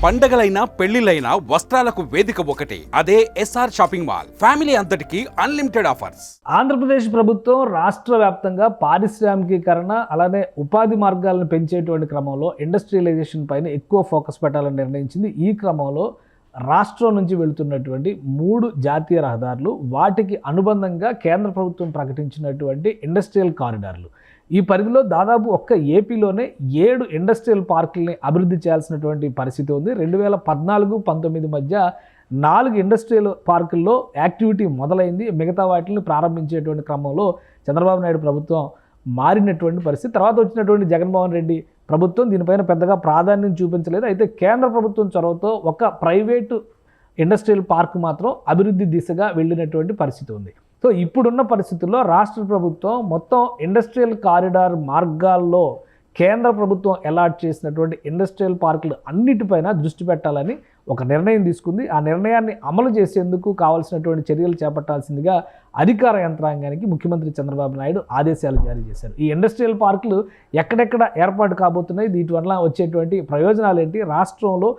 పండగలైనా పెళ్లిలైనా వస్త్రాలకు వేదిక ఒకటే, అదే ఎస్ఆర్ షాపింగ్ మాల్. ఫ్యామిలీ అంతటికి అన్లిమిటెడ్ ఆఫర్స్. ఆంధ్రప్రదేశ్ ప్రభుత్వం రాష్ట్ర వ్యాప్తంగా పారిశ్రామికీకరణ అలానే ఉపాధి మార్గాలను పెంచేటువంటి క్రమంలో ఇండస్ట్రియలైజేషన్ పైన ఎక్కువ ఫోకస్ పెట్టాలని నిర్ణయించింది. ఈ క్రమంలో రాష్ట్రం నుంచి వెళుతున్నటువంటి 3 జాతీయ రహదారులు, వాటికి అనుబంధంగా కేంద్ర ప్రభుత్వం ప్రకటించినటువంటి ఇండస్ట్రియల్ కారిడార్లు, ఈ పరిధిలో దాదాపు ఒక్క ఏపీలోనే 7 ఇండస్ట్రియల్ పార్కుల్ని అభివృద్ధి చేయాల్సినటువంటి పరిస్థితి ఉంది. 2014-19 మధ్య 4 ఇండస్ట్రియల్ పార్కుల్లో యాక్టివిటీ మొదలైంది. మిగతా వాటిని ప్రారంభించేటువంటి క్రమంలో చంద్రబాబు నాయుడు ప్రభుత్వం మారినటువంటి పరిస్థితి. తర్వాత వచ్చినటువంటి జగన్మోహన్ రెడ్డి ప్రభుత్వం దీనిపైన పెద్దగా ప్రాధాన్యం చూపించలేదు. అయితే కేంద్ర ప్రభుత్వం చొరవతో ఒక ప్రైవేటు ఇండస్ట్రియల్ పార్క్ మాత్రం అభివృద్ధి దిశగా వెళ్ళినటువంటి పరిస్థితి ఉంది. సో ఇప్పుడున్న పరిస్థితుల్లో రాష్ట్ర ప్రభుత్వం మొత్తం ఇండస్ట్రియల్ కారిడార్ మార్గాల్లో కేంద్ర ప్రభుత్వం అలాట్ చేసినటువంటి ఇండస్ట్రియల్ పార్కులు అన్నిటిపైన దృష్టి పెట్టాలని ఒక నిర్ణయం తీసుకుంది. ఆ నిర్ణయాన్ని అమలు చేసేందుకు కావాల్సినటువంటి చర్యలు చేపట్టాల్సిందిగా అధికార యంత్రాంగానికి ముఖ్యమంత్రి చంద్రబాబు నాయుడు ఆదేశాలు జారీ చేశారు. ఈ ఇండస్ట్రియల్ పార్కులు ఎక్కడెక్కడ ఏర్పాటు కాబోతున్నాయి, వీటి వల్ల వచ్చేటువంటి ప్రయోజనాలు ఏంటి, రాష్ట్రంలో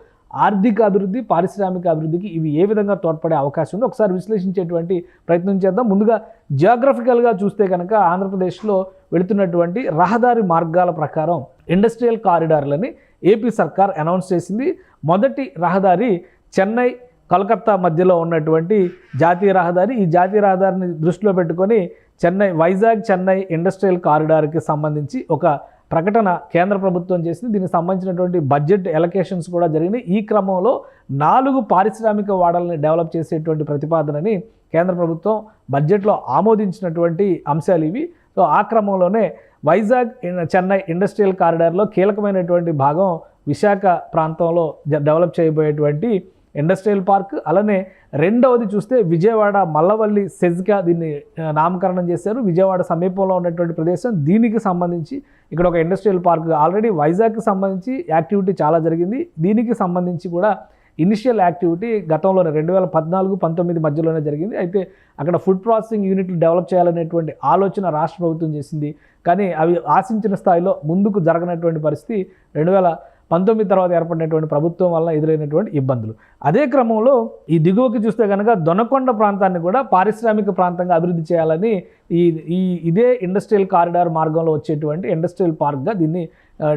ఆర్థిక అభివృద్ధి, పారిశ్రామిక అభివృద్ధికి ఇవి ఏ విధంగా తోడ్పడే అవకాశం ఉందో ఒకసారి విశ్లేషించేటువంటి ప్రయత్నం చేద్దాం. ముందుగా జియోగ్రఫికల్గా చూస్తే కనుక ఆంధ్రప్రదేశ్లో వెళుతున్నటువంటి రహదారి మార్గాల ప్రకారం ఇండస్ట్రియల్ కారిడార్లని ఏపీ సర్కార్ అనౌన్స్ చేసింది. మొదటి రహదారి చెన్నై కలకత్తా మధ్యలో ఉన్నటువంటి జాతీయ రహదారి. ఈ జాతీయ రహదారిని దృష్టిలో పెట్టుకొని వైజాగ్ చెన్నై ఇండస్ట్రియల్ కారిడార్కి సంబంధించి ఒక ప్రకటన కేంద్ర ప్రభుత్వం చేసింది. దీనికి సంబంధించినటువంటి బడ్జెట్ ఎలకేషన్స్ కూడా జరిగినాయి. ఈ క్రమంలో 4 పారిశ్రామిక వాడల్ని డెవలప్ చేసేటువంటి ప్రతిపాదనని కేంద్ర ప్రభుత్వం బడ్జెట్లో ఆమోదించినటువంటి అంశాలు ఇవి. సో ఆ క్రమంలోనే వైజాగ్ చెన్నై ఇండస్ట్రియల్ కారిడార్లో కీలకమైనటువంటి భాగం విశాఖ ప్రాంతంలో డెవలప్ చేయబోయేటువంటి ఇండస్ట్రియల్ పార్క్. అలానే రెండవది చూస్తే విజయవాడ మల్లవల్లి సెజ్గా దీన్ని నామకరణం చేశారు. విజయవాడ సమీపంలో ఉన్నటువంటి ప్రదేశం. దీనికి సంబంధించి ఇక్కడ ఒక ఇండస్ట్రియల్ పార్క్ ఆల్రెడీ వైజాగ్కి సంబంధించి యాక్టివిటీ చాలా జరిగింది. దీనికి సంబంధించి కూడా ఇనిషియల్ యాక్టివిటీ గతంలోనే 2014-19 మధ్యలోనే జరిగింది. అయితే అక్కడ ఫుడ్ ప్రాసెసింగ్ యూనిట్లు డెవలప్ చేయాలనేటువంటి ఆలోచన రాష్ట్ర ప్రభుత్వం చేసింది. కానీ అవి ఆశించిన స్థాయిలో ముందుకు జరగనటువంటి పరిస్థితి 2019 తర్వాత ఏర్పడినటువంటి ప్రభుత్వం వల్ల ఎదురైనటువంటి ఇబ్బందులు. అదే క్రమంలో ఈ దిగువకి చూస్తే కనుక దొనకొండ ప్రాంతాన్ని కూడా పారిశ్రామిక ప్రాంతంగా అభివృద్ధి చేయాలని ఇదే ఇండస్ట్రియల్ కారిడార్ మార్గంలో వచ్చేటువంటి ఇండస్ట్రియల్ పార్క్గా దీన్ని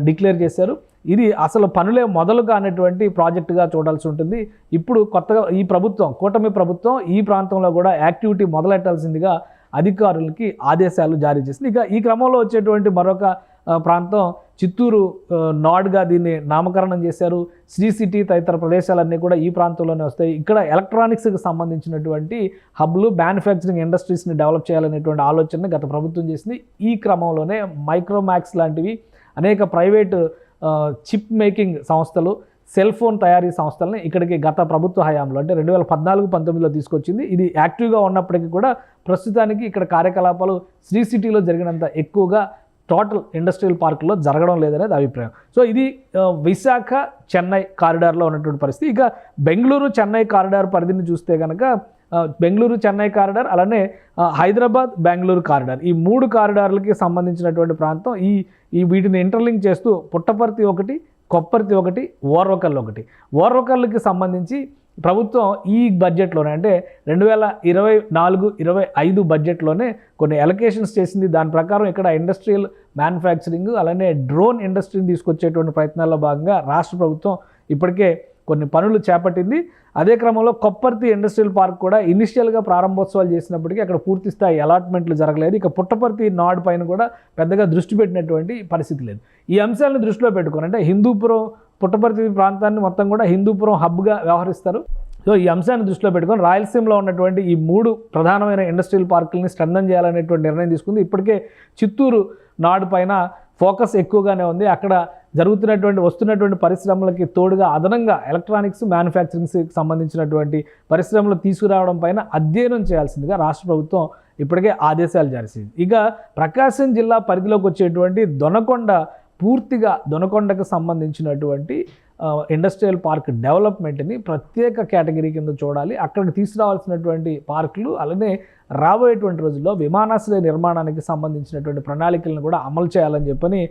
డిక్లేర్ చేశారు. ఇది అసలు పనులే మొదలు కానటువంటి ప్రాజెక్టుగా చూడాల్సి ఉంటుంది. ఇప్పుడు కొత్తగా ఈ ప్రభుత్వం, కూటమి ప్రభుత్వం ఈ ప్రాంతంలో కూడా యాక్టివిటీ మొదలెట్టాల్సిందిగా అధికారులకి ఆదేశాలు జారీ చేసింది. ఇక ఈ క్రమంలో వచ్చేటువంటి మరొక ప్రాంతం చిత్తూరు నాడ్గా దీన్ని నామకరణం చేశారు. శ్రీ సిటీ తదితర ప్రదేశాలన్నీ కూడా ఈ ప్రాంతంలోనే వస్తాయి. ఇక్కడ ఎలక్ట్రానిక్స్కి సంబంధించినటువంటి హబ్లు, మ్యానుఫ్యాక్చరింగ్ ఇండస్ట్రీస్ని డెవలప్ చేయాలనేటువంటి ఆలోచన గత ప్రభుత్వం చేసింది. ఈ క్రమంలోనే మైక్రోమాక్స్ లాంటివి అనేక ప్రైవేటు చిప్ మేకింగ్ సంస్థలు, సెల్ ఫోన్ తయారీ సంస్థలని ఇక్కడికి గత ప్రభుత్వ హయాంలో అంటే 2014-19లో తీసుకొచ్చింది. ఇది యాక్టివ్గా ఉన్నప్పటికీ కూడా ప్రస్తుతానికి ఇక్కడ కార్యకలాపాలు శ్రీ సిటీలో జరిగినంత ఎక్కువగా టోటల్ ఇండస్ట్రియల్ పార్కుల్లో జరగడం లేదనేది అభిప్రాయం. సో ఇది విశాఖ చెన్నై కారిడార్లో ఉన్నటువంటి పరిస్థితి. ఇక బెంగళూరు చెన్నై కారిడార్ పరిధిని చూస్తే కనుక బెంగళూరు చెన్నై కారిడార్, అలానే హైదరాబాద్ బెంగళూరు కారిడార్, ఈ 3 కారిడార్లకి సంబంధించినటువంటి ప్రాంతం. వీటిని ఇంటర్లింక్ చేస్తూ పుట్టపర్తి ఒకటి, కొప్పర్తి ఒకటి, ఓర్వకల్ ఒకటి. ఓర్వకల్కి సంబంధించి ప్రభుత్వం ఈ బడ్జెట్లోనే అంటే 2024-25 బడ్జెట్లోనే కొన్ని ఎలకేషన్స్ చేసింది. దాని ప్రకారం ఇక్కడ ఇండస్ట్రియల్ మ్యానుఫ్యాక్చరింగ్ అలానే డ్రోన్ ఇండస్ట్రీని తీసుకొచ్చేటువంటి ప్రయత్నాల్లో భాగంగా రాష్ట్ర ప్రభుత్వం ఇప్పటికే కొన్ని పనులు చేపట్టింది. అదే క్రమంలో కొప్పర్తి ఇండస్ట్రియల్ పార్క్ కూడా ఇనిషియల్గా ప్రారంభోత్సవాలు చేసినప్పటికీ అక్కడ పూర్తి స్థాయి అలాట్మెంట్లు జరగలేదు. ఇక పుట్టపర్తి నాడ్ పైన కూడా పెద్దగా దృష్టి పెట్టినటువంటి పరిస్థితి లేదు. ఈ అంశాలను దృష్టిలో పెట్టుకొని అంటే హిందూపురం, పుట్టపర్తి ప్రాంతాన్ని మొత్తం కూడా హిందూపురం హబ్గా వ్యవహరిస్తారు. సో ఈ అంశాన్ని దృష్టిలో పెట్టుకొని రాయలసీమలో ఉన్నటువంటి ఈ 3 ప్రధానమైన ఇండస్ట్రియల్ పార్కుల్ని స్ట్రెంథన్ చేయాలనేటువంటి నిర్ణయం తీసుకుంది. ఇప్పటికే చిత్తూరు నాడు పైన ఫోకస్ ఎక్కువగానే ఉంది. అక్కడ వస్తున్నటువంటి పరిశ్రమలకి తోడుగా అదనంగా ఎలక్ట్రానిక్స్, మ్యానుఫ్యాక్చరింగ్స్కి సంబంధించినటువంటి పరిశ్రమలు తీసుకురావడం పైన అధ్యయనం చేయాల్సిందిగా రాష్ట్ర ప్రభుత్వం ఇప్పటికే ఆదేశాలు జారీ చేసింది. ఇక ప్రకాశం జిల్లా పరిధిలోకి వచ్చేటువంటి దొనకొండ, పూర్తిగా దొనకొండకు సంబంధించినటువంటి ఇండస్ట్రియల్ పార్క్ డెవలప్మెంట్ని ప్రత్యేక కేటగిరీ కింద చూడాలి. అక్కడికి తీసుకురావాల్సినటువంటి పార్కులు అలానే రాబోయేటువంటి రోజుల్లో విమానాశ్రయ నిర్మాణానికి సంబంధించినటువంటి ప్రణాళికలను కూడా అమలు చేయాలని చెప్పని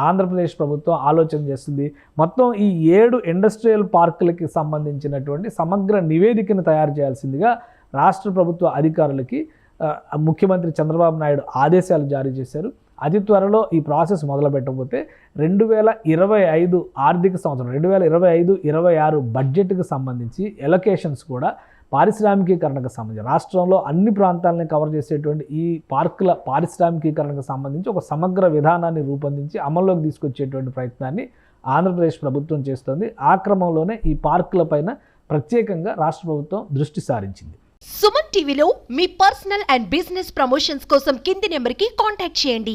ఆంధ్రప్రదేశ్ ప్రభుత్వం ఆలోచన చేస్తుంది. మొత్తం ఈ 7 ఇండస్ట్రియల్ పార్కులకి సంబంధించినటువంటి సమగ్ర నివేదికను తయారు చేయాల్సిందిగా రాష్ట్ర ప్రభుత్వ అధికారులకి ముఖ్యమంత్రి చంద్రబాబు నాయుడు ఆదేశాలు జారీ చేశారు. అతి త్వరలో ఈ ప్రాసెస్ మొదలు పెట్టకపోతే 2025 ఆర్థిక సంవత్సరం 2025-26 బడ్జెట్కి సంబంధించి ఎలొకేషన్స్ కూడా పారిశ్రామికీకరణకు సంబంధించి రాష్ట్రంలో అన్ని ప్రాంతాలని కవర్ చేసేటువంటి ఈ పార్కుల పారిశ్రామికీకరణకు సంబంధించి ఒక సమగ్ర విధానాన్ని రూపొందించి అమల్లోకి తీసుకొచ్చేటువంటి ప్రయత్నాన్ని ఆంధ్రప్రదేశ్ ప్రభుత్వం చేస్తోంది. ఆ క్రమంలోనే ఈ పార్కుల పైన ప్రత్యేకంగా రాష్ట్ర ప్రభుత్వం దృష్టి సారించింది. సుమన్ టీవీలో మీ పర్సనల్ అండ్ బిజినెస్ ప్రమోషన్స్ కోసం కింది నెంబర్కి కాంటాక్ట్ చేయండి.